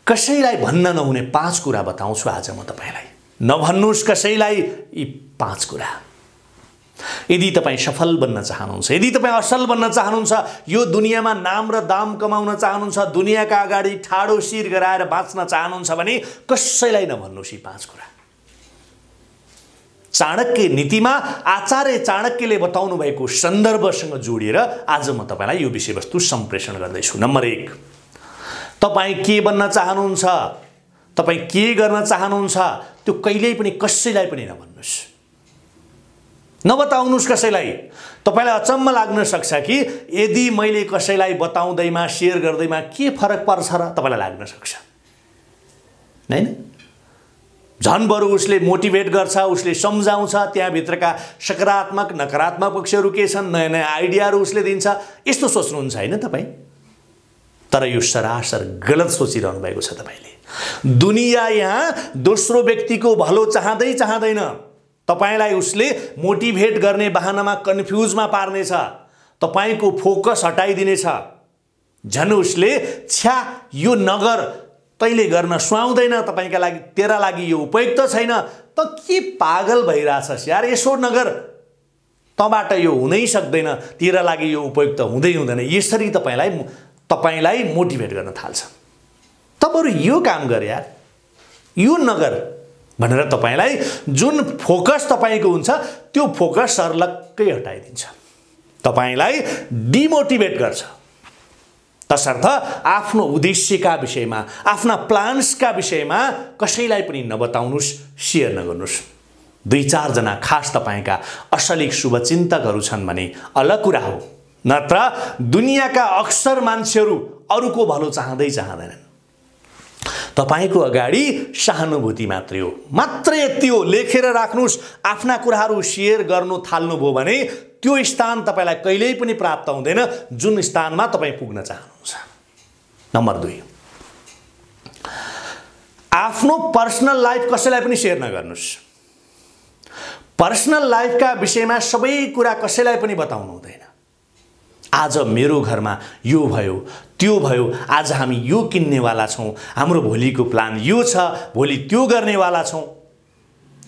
कसैलाई भन्न नहुने 5 कुरा बताउँछु आज म तपाईलाई। नभन्नुस् कसैलाई यी 5 कुरा। यदि तपाईं सफल बन्न चाहनुहुन्छ, यदि तपाईं असल बन्न चाहनुहुन्छ, यो दुनियाँमा नाम र दाम कमाउन चाहनुहुन्छ, दुनियाँका अगाडि ठाडो शिर गराएर बाँच्न चाहनुहुन्छ भने कसैलाई नभन्नुस् यी 5 कुरा। चाणक्य नीतिमा आचार्य चाणक्यले बताउनु भएको सन्दर्भसँग जोडिएर आज म तपाईलाई यो विषयवस्तु सम्प्रेषण गर्दैछु। नम्बर 1, तपाई के बन्न चाहनुहुन्छ, तपाई के गर्न चाहनुहुन्छ, त्यो कहिल्यै पनि कसैलाई पनि नभन्नुस्, नबताउनुस् कसैलाई। तपाईलाई अचम्म लाग्न सक्छ कि यदि मैले कसैलाई बताउँदैमा शेयर गर्दैमा के फरक पर्छ र तपाईलाई लाग्न सक्छ, हैन? झन् बरु उसले मोटिभेट गर्छ, उसले सम्झाउँछ, त्यहाँ भित्रका सकारात्मक नकारात्मक पक्षहरू के छन्, नयाँ नयाँ आइडियाहरू उसले दिन्छ, यस्तो सोच्नुहुन्छ हैन तपाई? तर यो सरासर गलत सोचिरहनु भएको छ तपाईले। दुनिया यहाँ दोस्रो व्यक्तिको भलो चाहँदै चाहँदैन, तपाईलाई उसले मोटिभेट गर्ने बहानामा कन्फ्युजमा पार्नेछ, तपाईको फोकस हटाइदिनेछ। झन् उसले छ्या यो नगर तैले गर्न सुहाउँदैन, तपाईका लागि, तेरा लागि यो उपयुक्त छैन, त के पागल भइराछस् यार, यसो नगर, तबाट यो हुनै सक्दैन, तेरा लागि यो उपयुक्त हुँदै हुँदैन, यसरी तपाईलाई मोटिभेट गर्न थाल्छ। त बरु यो काम गर यार, यो नगर भनेर तपाईलाई जुन फोकस तपाईको हुन्छ त्यो फोकस सर्लक्कै हटाइदिन्छ, तपाईलाई डिमोटिभेट गर्छ। तसर्थ आफ्नो उद्देश्यका विषयमा, आफ्ना प्लान्सका विषयमा कसैलाई पनि नबताउनुस्, शेयर नगर्नुस्। 2-4 जना खास तपाईका असलिक शुभचिन्तकहरू छन् भने अलग कुरा हो, नत्र दुनियाँका अक्सर मान्छेहरू अरूको भलो चाहँदै चाहँदैनन्। तपाईको अगाडि सहानुभूति मात्रै हो, मात्र यति हो। लेखेर राख्नुस्, आफ्ना कुराहरू शेयर गर्नु थाल्नुभयो भने त्यो स्थान तपाईलाई कहिल्यै पनि प्राप्त हुँदैन जुन स्थानमा तपाई पुग्न चाहनुहुन्छ। नम्बर 2, आफ्नो पर्सनल लाइफ कसैलाई पनि शेयर नगर्नुस्। पर्सनल लाइफका विषयमा सबै कुरा कसैलाई पनि बताउनु हुँदैन। आज मेरो घरमा यो भयो, त्यो भयो, आज हामी यो किन्नेवाला छौँ, हाम्रो भोलिको प्लान यो छ, भोलि त्यो गर्नेवाला छौँ,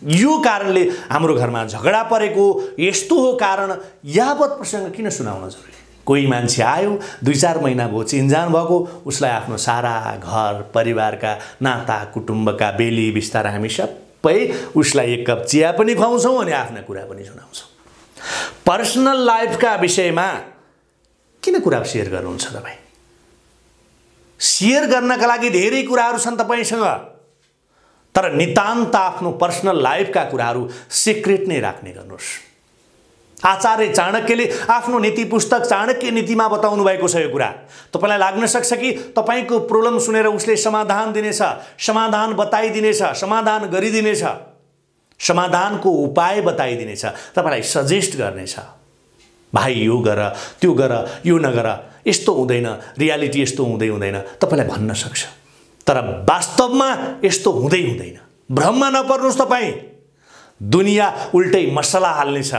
यो कारणले हाम्रो घरमा झगडा परेको, यस्तो हो कारण, यावत प्रसङ्ग किन सुनाउन जरुरी? कोही मान्छे आयो, 2-4 महिना भयो चिन्जान भएको, उसलाई आफ्नो सारा घर परिवारका नाता कुटुम्बका बेली बिस्तारा हामी सबै उसलाई 1 कप चिया पनि खुवाउँछौँ अनि आफ्ना कुरा पनि सुनाउँछौँ। पर्सनल लाइफका विषयमा किन कुरा शेयर गर्नुहुन्छ तपाई? शेयर गर्नका लागि धेरै कुराहरू छन् तपाईसँग, तर नितान्त आफ्नो पर्सनल लाइफका कुराहरू सिक्रेट नै राख्ने गर्नुहोस्। आचार्य चाणक्यले आफ्नो नीति पुस्तक चाणक्य नीतिमा बताउनु भएको छ यो कुरा। तपाईलाई लाग्न सक्छ कि तपाईको प्रब्लम सुनेर उसले समाधान दिनेछ, समाधान बताइदिनेछ, समाधान गरिदिनेछ, समाधानको उपाय बताइदिनेछ, तपाईलाई सजेस्ट गर्नेछ, भाइ यो गर, त्यो गर, यो नगर, यस्तो हुँदैन, रियालिटी यस्तो हुँदै हुँदैन, तपाईलाई भन्न सक्छ। तर वास्तवमा यस्तो हुँदै हुँदैन। भ्रममा नपर्नुस् तपाई। दुनिया उल्टै मसला हाल्नेछ,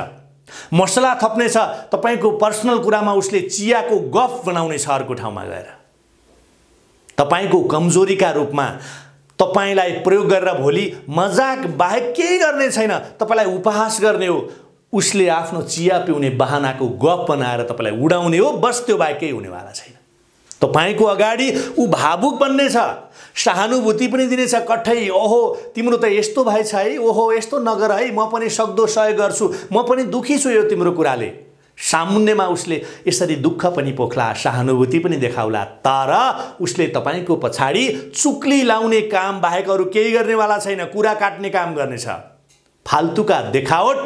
मसला थप्नेछ, तपाईको पर्सनल कुरामा उसले चियाको गफ बनाउनेछ अर्को ठाउँमा गएर। तपाईको कमजोरीका रूपमा तपाईलाई प्रयोग गरेर भोलि मजाक बाहेक केही गर्ने छैन, तपाईलाई उपहास गर्ने हो, उसले आफ्नो चिया पिउने बहानाको गफ बनाएर तपाईलाई उडाउने हो, बस त्यो बाहेक केही हुनेवाला छैन। तपाईको अगाडि उ भावुक बन्नेछ, सहानुभूति पनि दिनेछ, कठै ओहो तिम्रो त यस्तो भएछ है, ओहो यस्तो नगर है, म पनि सक्दो सहयोग गर्छु, म पनि दुखी छु यो तिम्रो कुराले। सामुन्नेमा उसले यसरी दुःख पनि पोख्ला, सहानुभूति पनि देखाउला, तर उसले तपाईको पछाडि चुक्ली लाउने काम बाहेक अरू केही गर्नेवाला छैन, कुरा काट्ने काम गर्नेछ। फाल्तुका देखावट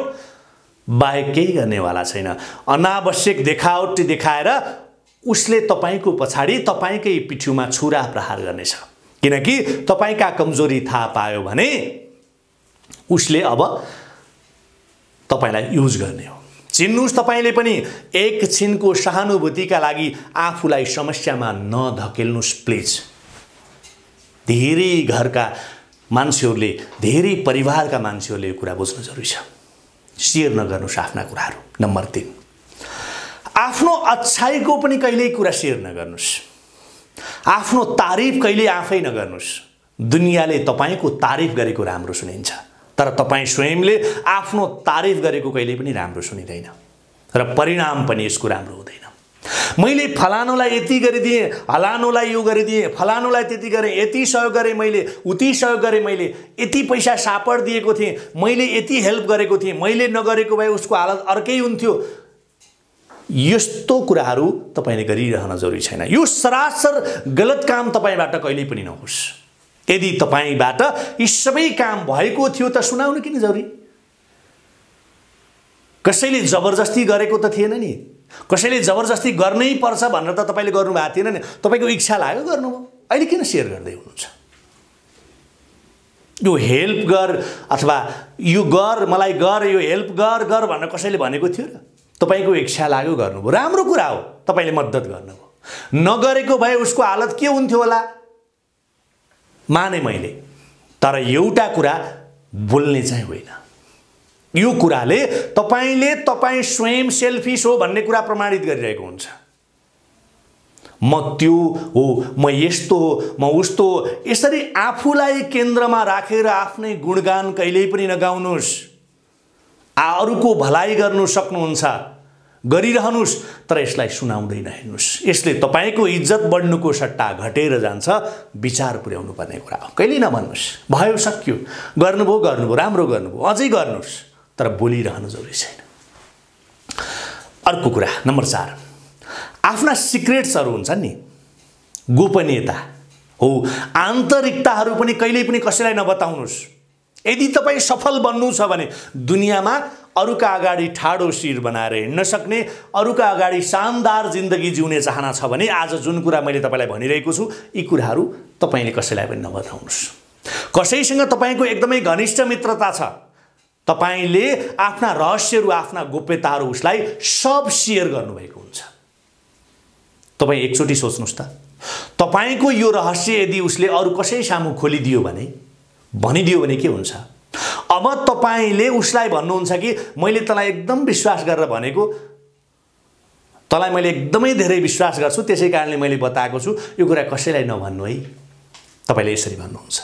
बाहेक केही गर्नेवाला छैन। अनावश्यक देखावट देखाएर उसले तपाईको पछाडि तपाईकै पिठ्युमा छुरा प्रहार गर्नेछ, किनकि तपाईका कमजोरी थाहा पायो भने उसले अब तपाईलाई युज गर्ने हो। चिन्नुस् तपाईले पनि एकछिनको सहानुभूतिका लागि आफूलाई समस्यामा नधकेल्नुस् प्लिज। धेरै घरका मान्छेहरूले, धेरै परिवारका मान्छेहरूले यो कुरा बुझ्नु जरुरी छ। शेयर नगर्नुस् आफ्ना कुराहरू। नम्बर 3, आफ्नो अच्छाइको पनि कहिल्यै कुरा शेयर नगर्नुस्। आफ्नो तारिफ कहिले आफै नगर्नुस्। दुनियाँले तपाईको तारिफ गरेको राम्रो सुनिन्छ, तर तपाईँ स्वयंले आफ्नो तारिफ गरेको कहिले पनि राम्रो सुनिँदैन र परिणाम पनि यसको राम्रो हुँदैन। मैले फलानुलाई यति गरिदिएँ, हलानुलाई यो गरिदिएँ, फलानुलाई त्यति गरेँ, यति सहयोग गरेँ मैले, उति सहयोग गरेँ मैले, यति पैसा सापड दिएको थिएँ, मैले यति हेल्प गरेको थिएँ, मैले नगरेको भए उसको हालत अर्कै हुन्थ्यो। यस्तो कुराहरू तपाईले गरिरहन जरुरी छैन। यो सरासर गलत काम तपाईबाट कहिल्यै पनि नहोस्। यदि तपाईबाट यी सबै काम भएको थियो त सुनाउनु किन जरुरी? कसैले जबरजस्ती गरेको त थिएन नि, कसैले जबरजस्ती गर्नै पर्छ भनेर त तपाईले गर्नु भएको थिएन नि, तपाईको इच्छा लाग्यो गर्नुभयो। अहिले किन शेयर गर्दै हुनुहुन्छ? यो हेल्प गर अथवा यो गर, मलाई गर, यो हेल्प गर गर भनेर कसैले भनेको थियो र? तपाईको इच्छा लाग्यो गर्नुभयो, राम्रो कुरा हो, तपाईले मद्दत गर्नुभयो। नगरेको भए उसको हालत के हुन्थ्यो होला माने मैले, तर एउटा कुरा बोल्ने चाहिँ होइन। यो कुराले तपाई स्वयं सेल्फिश हो भन्ने कुरा प्रमाणित गरिरहेको हुन्छ। म त्यो हो, म यस्तो हो, म उस्तो हो, यसरी आफूलाई केन्द्रमा राखेर आफ्नै गुणगान कहिल्यै पनि नगाउनुस्। अरूको भलाइ गर्नु सक्नुहुन्छ, गरिरहनुस्, तर यसलाई सुनाउँदै नहिँड्नुस्। यसले तपाईको इज्जत बढ्नुको सट्टा घटेर जान्छ। विचार पुर्याउनु पर्ने कुरा हो। कहिल्यै नभन्नुस् भयो सक्यो, गर्नुभयो, राम्रो गर्नुभयो, अझै गर्नुस्, तर बोलिरहनु जरुरी छैन। अर्को कुरा नम्बर 4, आफ्ना सिक्रेट्सहरू हुन्छन् नि, गोपनीयता हो, आन्तरिकताहरू पनि कहिल्यै पनि कसैलाई नबताउनुस्। यदि तपाईँ सफल बन्नु छ भने दुनियाँमा अरूका अगाडि ठाडो शिर बनाएर हिँड्न सक्ने, अरूका अगाडि शानदार जिन्दगी जिउने चाहना छ भने आज जुन कुरा मैले तपाईलाई भनिरहेको छु, यी कुराहरू तपाईले कसैलाई पनि नबताउनुस्। कसैसँग तपाईको एकदमै घनिष्ठ मित्रता छ, तपाईले आफ्ना रहस्यहरू, आफ्ना गोप्यताहरू उसलाई सब शेयर गर्नुभएको हुन्छ। तपाईँ एकचोटि सोच्नुस् त, तपाईको यो रहस्य यदि उसले अरू कसै सामु खोलिदियो भने, भनिदियो भने के हुन्छ? अब तपाईले उसलाई भन्नुहुन्छ कि मैले तँलाई एकदम विश्वास गरेर भनेको, तँलाई मैले एकदमै धेरै विश्वास गर्छु, त्यसै कारणले मैले बताएको छु, यो कुरा कसैलाई नभन्नु है। तपाईले यसरी भन्नुहुन्छ।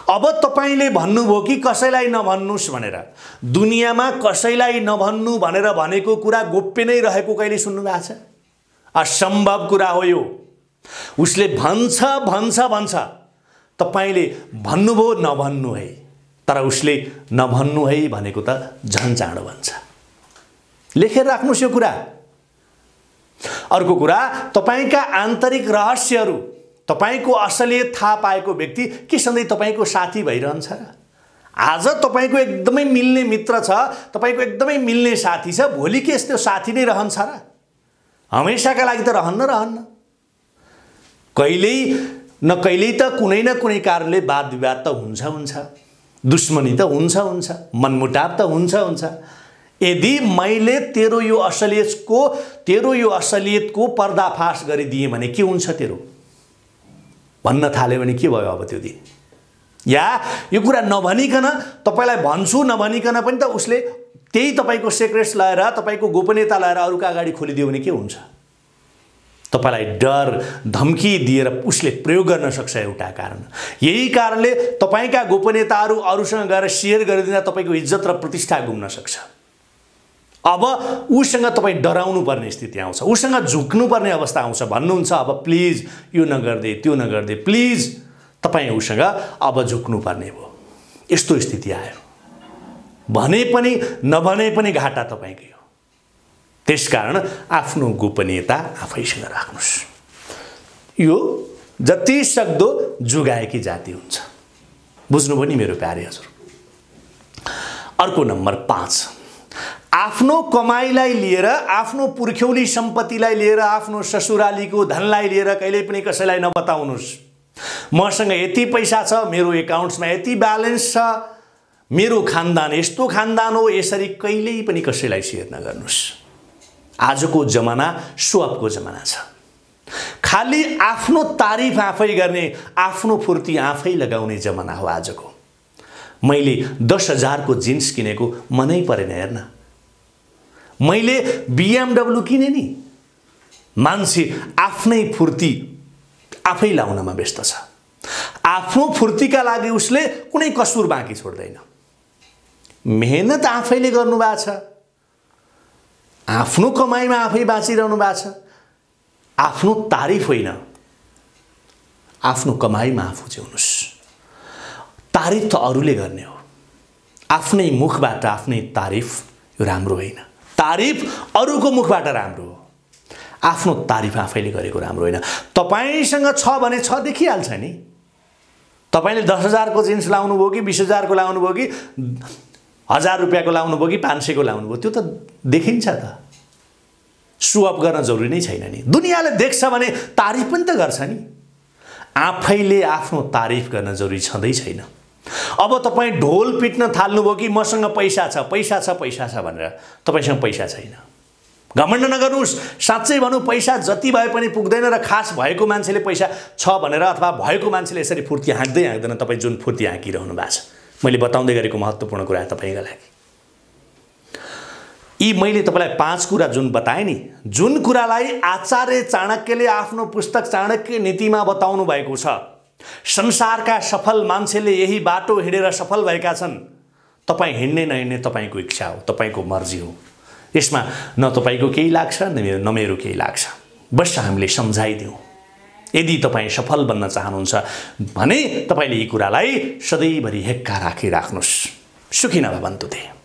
अब तपाईले भन्नुभयो कि कसैलाई नभन्नुस् भनेर। दुनियाँमा कसैलाई नभन्नु भनेर भनेको कुरा गोप्य नै रहेको कहिले सुन्नु भएको छ? असम्भव कुरा हो यो। उसले भन्छ भन्छ भन्छ, तपाईले भन्नुभयो नभन्नु है, तर उसले नभन्नु है भनेको त झन् चाँडो भन्छ। लेखेर राख्नुस् यो कुरा। अर्को कुरा, तपाईका आन्तरिक रहस्यहरू, तपाईको असलियत थाहा पाएको व्यक्ति के सधैँ तपाईको साथी भइरहन्छ र? आज तपाईको एकदमै मिल्ने मित्र छ, तपाईको एकदमै मिल्ने साथी छ, भोलि के यस्तो साथी नै रहन्छ र? हमेशाका लागि त रहन्न। कहिल्यै त कुनै न कुनै कारणले वाद विवाद त हुन्छ, दुश्मनी त हुन्छ, मनमुटाव त हुन्छ। यदि मैले तेरो यो असलियतको पर्दाफास गरिदिएँ भने के हुन्छ तेरो भन्न थाल्यो भने के भयो अब त्यो दिन? या यो कुरा नभनिकन तपाईलाई भन्छु नभनिकन पनि त उसले त्यही तपाईको सिक्रेट्स लिएर, तपाईको गोपनीयता लिएर अरूका अगाडि खोलिदियो भने के हुन्छ? तपाईलाई डर धम्की दिएर उसले प्रयोग गर्न सक्छ एउटा कारण। यही कारणले तपाईका गोपनीयताहरू अरूसँग गएर शेयर गरिदिँदा तपाईको इज्जत र प्रतिष्ठा गुम्न सक्छ। अब उसँग तपाईँ डराउनु पर्ने स्थिति आउँछ, उसँग झुक्नु पर्ने अवस्था आउँछ। भन्नुहुन्छ अब प्लिज यो नगर्दे, त्यो नगर्दे, प्लिज, तपाईँ उसँग अब झुक्नु पर्ने भयो। यस्तो स्थिति आयो भने पनि नभने पनि घाटा तपाईकै हो। त्यसकारण आफ्नो गोपनीयता आफैसँग राख्नुस्। यो जति सक्दो जुगाएकी जाति हुन्छ। बुझ्नुभयो नि मेरो प्यारे हजुर? अर्को नम्बर 5, आफ्नो कमाईलाई लिएर, आफ्नो पुर्ख्यौली सम्पत्तिलाई लिएर, आफ्नो ससुरालीको धनलाई लिएर कहिल्यै पनि कसैलाई नबताउनुस्। मसँग यति पैसा छ, मेरो एकाउन्ट्समा यति ब्यालेन्स छ, मेरो खानदान यस्तो खानदान हो, यसरी कहिल्यै पनि कसैलाई शेयर नगर्नुस्। आजको जमाना सोअपको जमाना छ। खाली आफ्नो तारिफ आफै गर्ने, आफ्नो फुर्ती आफै लगाउने जमाना हो आजको। मैले 10,000 को जिन्स किनेको मनै परेन हेर्न। मैले BMW किने नि। मान्छे आफ्नै फुर्ती, आफै लाउनमा व्यस्त छ। आफ्नो फुर्तीका लागि उसले कुनै कसुर बाँकी छोड्दैन। मेहनत आफैले गर्नुभएको छ, आफ्नो कमाइमा आफै बाँचिरहनु भएको छ। आफ्नो तारिफ होइन, आफ्नो कमाइमा आफू जिउनुस्। तारिफ त अरूले गर्ने हो, आफ्नै मुखबाट आफ्नै तारिफ यो राम्रो होइन। तारिफ अरूको मुखबाट राम्रो हो, आफ्नो तारिफ आफैले गरेको राम्रो होइन। तपाईसँग छ भने छ देखिहाल्छ नि। तपाईले 10,000 को जिन्स लाउनु भयो कि 20,000 को लाउनु भयो कि 1000 रुपैयाँको लाउनु भयो कि 500 को लाउनु भयो, त्यो त देखिन्छ त। सो अप गर्न जरुरी नै छैन नि। दुनियाँले देख्छ भने तारिफ पनि त गर्छ नि। आफैले आफ्नो तारिफ गर्न जरुरी छँदै छैन। अब तपाईँ ढोल पिट्न थाल्नुभयो कि मसँग पैसा छ पैसा छ पैसा छ भनेर, तपाईसँग पैसा छैन। घमण्ड नगर्नुहोस्, साँच्चै भनौँ पैसा जति भए पनि पुग्दैन र खास भएको मान्छेले पैसा छ भनेर अथवा भएको मान्छेले यसरी फुर्ती हाँक्दै हाँक्दैन तपाईँ जुन फुर्ती हाँकिरहनु भएको छ। मैले बताउँदै गरेको महत्त्वपूर्ण कुरा तपाईँका लागि। यी मैले तपाईँलाई 5 कुरा जुन बताएँ नि, जुन कुरालाई आचार्य चाणक्यले आफ्नो पुस्तक चाणक्य नीतिमा बताउनु भएको छ, संसारका सफल मान्छेले यही बाटो हिँडेर सफल भएका छन्। तपाईँ हिँड्ने नहिँड्ने तपाईँको इच्छा हो, तपाईँको मर्जी हो। यसमा न तपाईँको केही लाग्छ न मेरो केही लाग्छ। बस हामीले सम्झाइदिउँ। यदि तपाईँ सफल बन्न चाहनुहुन्छ भने तपाईँले यी कुरालाई सधैँभरि हेक्का राखिराख्नुहोस्। सुखी नभवन्तु ते।